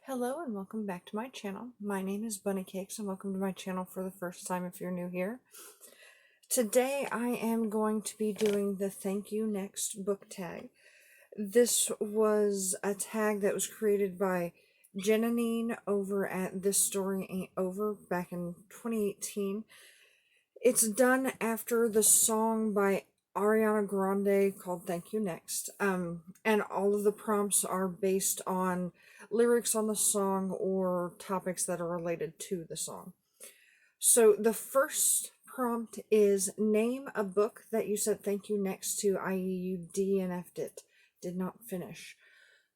Hello and welcome back to my channel. My name is Bunny Cakes and welcome to my channel for the first time if you're new here. Today I am going to be doing the Thank You Next book tag. This was a tag that was created by Janine over at This Story Ain't Over back in 2018. It's done after the song by Ariana Grande called Thank You Next. And all of the prompts are based on lyrics on the song or topics that are related to the song. So the first prompt is name a book that you said thank you next to, i.e. you DNF'd it, did not finish.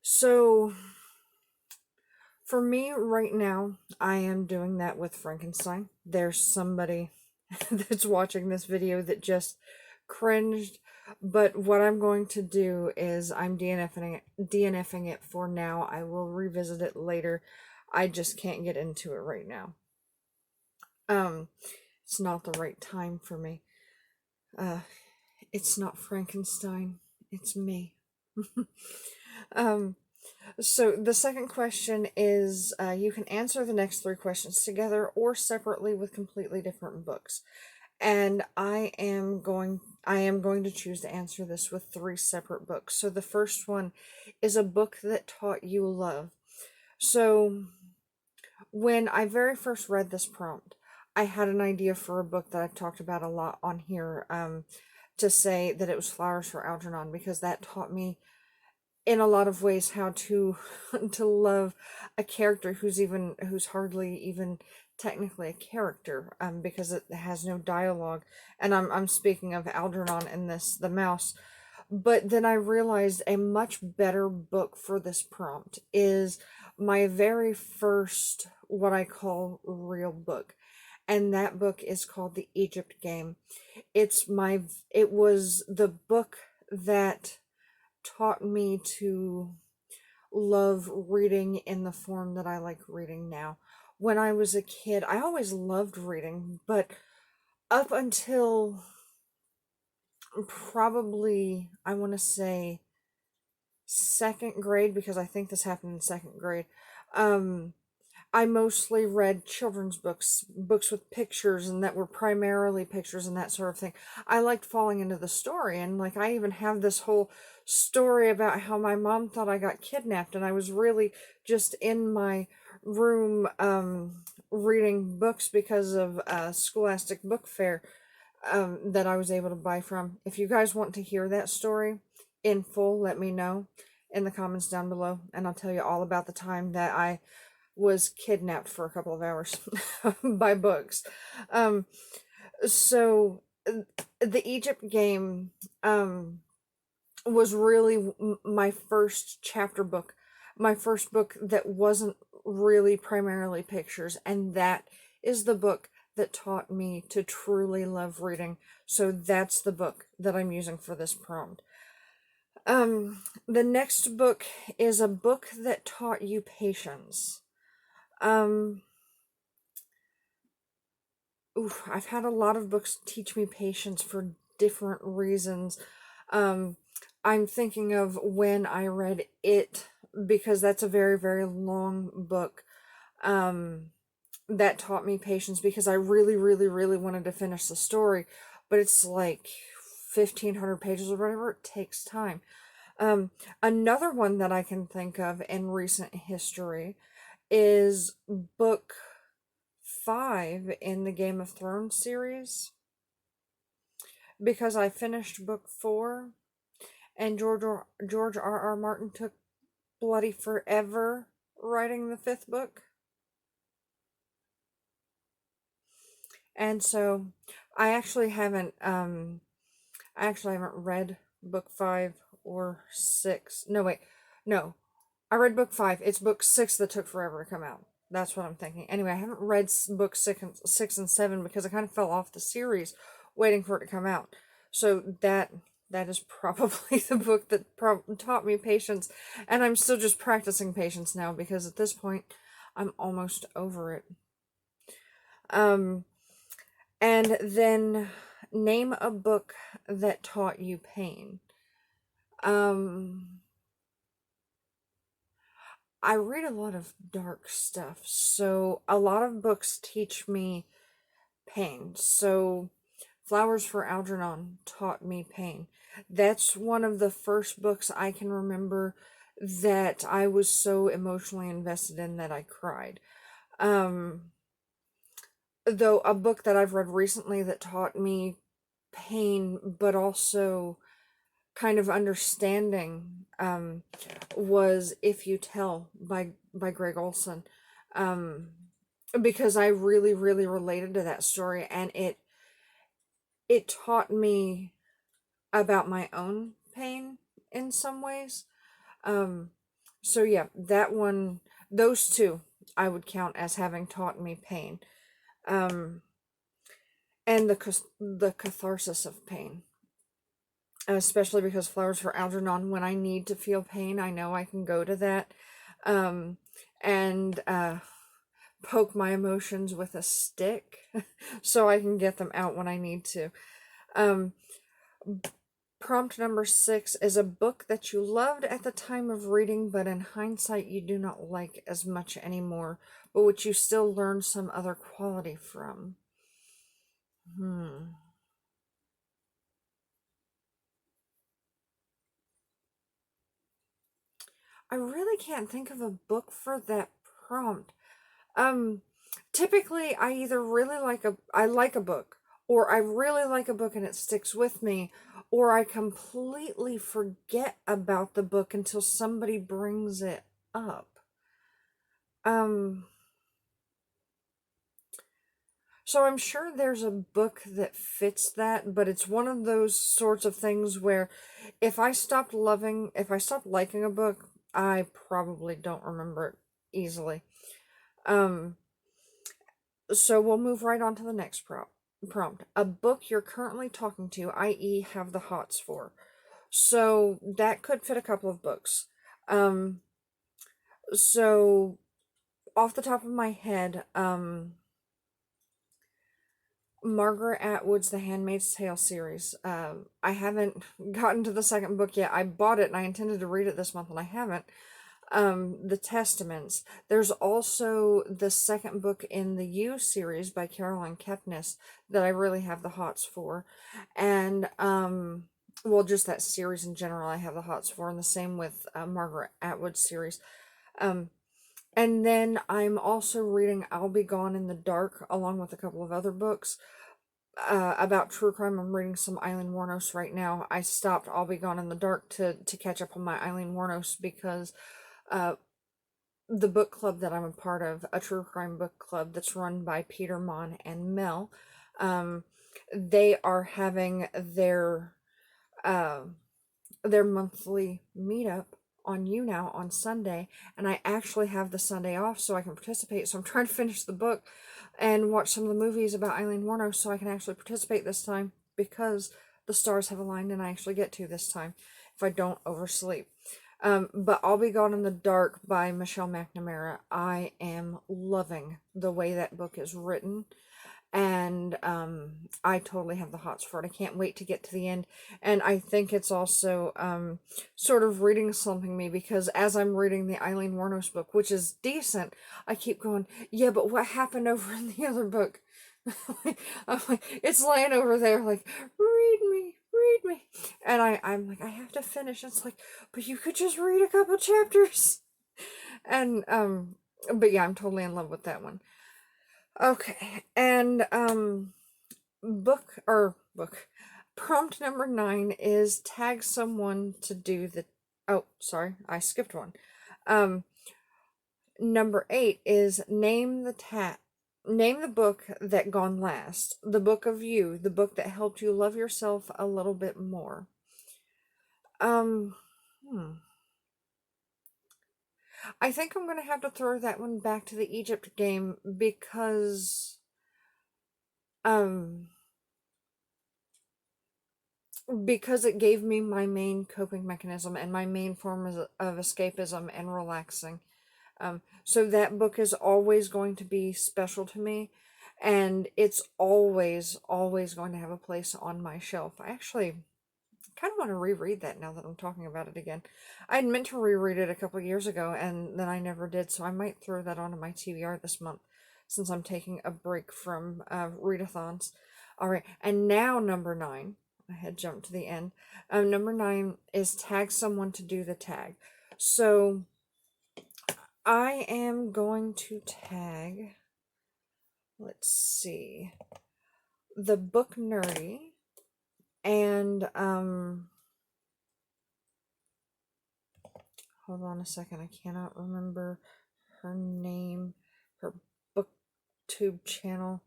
So for me right now, I am doing that with Frankenstein. There's somebody that's watching this video that just cringed, but what I'm going to do is I'm DNFing it for now. I will revisit it later. I just can't get into it right now. It's not the right time for me. It's not Frankenstein, it's me. So the second question is, you can answer the next three questions together or separately with completely different books. And I am going to choose to answer this with three separate books. So the first one is a book that taught you love. So when I very first read this prompt, I had an idea for a book that I've talked about a lot on here, to say that it was Flowers for Algernon, because that taught me in a lot of ways how to to love a character who's hardly even technically a character, because it has no dialogue. And I'm speaking of Algernon in this, the mouse. But then I realized a much better book for this prompt is my very first, what I call real book. And that book is called The Egypt Game. It was the book that taught me to love reading in the form that I like reading now. When I was a kid, I always loved reading, but up until probably, I want to say, second grade, because I think this happened in second grade, I mostly read children's books with pictures, and that were primarily pictures and that sort of thing. I liked falling into the story, and like I even have this whole story about how my mom thought I got kidnapped, and I was really just in my room reading books because of a Scholastic Book Fair that I was able to buy from. If you guys want to hear that story in full, let me know in the comments down below, and I'll tell you all about the time that I was kidnapped for a couple of hours by books. So the Egypt Game was really my first chapter book, my first book that wasn't really primarily pictures, and that is the book that taught me to truly love reading. So that's the book that I'm using for this prompt. The next book is a book that taught you patience. I've had a lot of books teach me patience for different reasons. I'm thinking of when I read It, because that's a very, very long book, that taught me patience, because I really, really, really wanted to finish the story, but it's like 1,500 pages or whatever. It takes time. Another one that I can think of in recent history is book 5 in the Game of Thrones series, because I finished book 4 and George R.R. Martin took bloody forever writing the 5th book. And so I actually haven't read book 5 or 6. No, wait. No. I read book 5. It's book 6 that took forever to come out. That's what I'm thinking. Anyway, I haven't read book 6 and 7 because I kind of fell off the series waiting for it to come out. So that is probably the book that taught me patience. And I'm still just practicing patience now, because at this point, I'm almost over it. And then name a book that taught you pain. I read a lot of dark stuff, so a lot of books teach me pain. So, Flowers for Algernon taught me pain. That's one of the first books I can remember that I was so emotionally invested in that I cried. Um, though a book that I've read recently that taught me pain, but also kind of understanding, was If You Tell by Greg Olson. Um, because I really, really related to that story, and it taught me about my own pain in some ways. Um, so yeah, that one, those two, I would count as having taught me pain. Um, and the catharsis of pain, especially because Flowers for Algernon, when I need to feel pain, I know I can go to that, um, and poke my emotions with a stick, so I can get them out when I need to. Um, Prompt number 6 is a book that you loved at the time of reading, but in hindsight you do not like as much anymore, but which you still learn some other quality from. Hmm. I really can't think of a book for that prompt. Um, Typically I either I like a book, or I really like a book and it sticks with me, or I completely forget about the book until somebody brings it up. Um, so I'm sure there's a book that fits that, but it's one of those sorts of things where if I stopped liking a book, I probably don't remember it easily. Um, so we'll move right on to the next prompt. A book you're currently talking to, i.e., have the hots for. So that could fit a couple of books. Um, so off the top of my head, Margaret Atwood's The Handmaid's Tale series. I haven't gotten to the second book yet. I bought it and I intended to read it this month and I haven't. The Testaments. There's also the second book in the You series by Caroline Kepnes that I really have the hots for. And, well, just that series in general I have the hots for, and the same with Margaret Atwood's series. Um, and then I'm also reading I'll Be Gone in the Dark, along with a couple of other books about true crime. I'm reading some Eileen Wuornos right now. I stopped I'll Be Gone in the Dark to catch up on my Eileen Wuornos because uh, the book club that I'm a part of, a true crime book club that's run by Peter Mon and Mel, um, they are having uh, their monthly meetup on YouNow on Sunday, and I actually have the Sunday off so I can participate. So I'm trying to finish the book and watch some of the movies about Eileen Wuornos so I can actually participate this time, because the stars have aligned and I actually get to this time if I don't oversleep. But I'll Be Gone in the Dark by Michelle McNamara. I am loving the way that book is written, and I totally have the hots for it. I can't wait to get to the end, and I think it's also sort of reading something me, because as I'm reading the Eileen Wuornos book, which is decent, I keep going, yeah, but what happened over in the other book? I'm like, it's laying over there, like, read me, and I'm like, I have to finish. It's like, but you could just read a couple chapters, and but yeah, I'm totally in love with that one. Okay, and book prompt number 9 is tag someone to do the. Oh, sorry, I skipped one. Um, Number 8 is name the book that gone last, the book of you, the book that helped you love yourself a little bit more. Um, hmm. I think I'm gonna have to throw that one back to the Egypt game um because it gave me my main coping mechanism and my main form of escapism and relaxing. So that book is always going to be special to me, and it's always, always going to have a place on my shelf. I actually kind of want to reread that now that I'm talking about it again. I had meant to reread it a couple years ago, and then I never did, so I might throw that onto my TBR this month, since I'm taking a break from readathons. Alright, and now number 9. I had jumped to the end. Number 9 is tag someone to do the tag. So, I am going to tag, let's see, the book nerdy, and, hold on a second, I cannot remember her name, her booktube channel.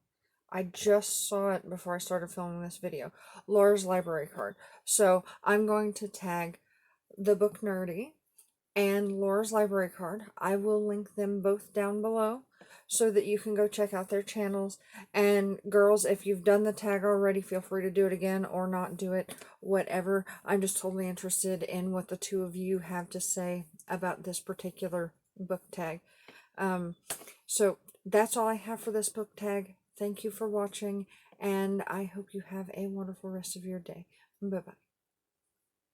I just saw it before I started filming this video. Laura's library card. So I'm going to tag the book nerdy and Laura's library card. I will link them both down below so that you can go check out their channels. And girls, if you've done the tag already, feel free to do it again or not do it, whatever. I'm just totally interested in what the two of you have to say about this particular book tag. So that's all I have for this book tag. Thank you for watching, and I hope you have a wonderful rest of your day. Bye-bye.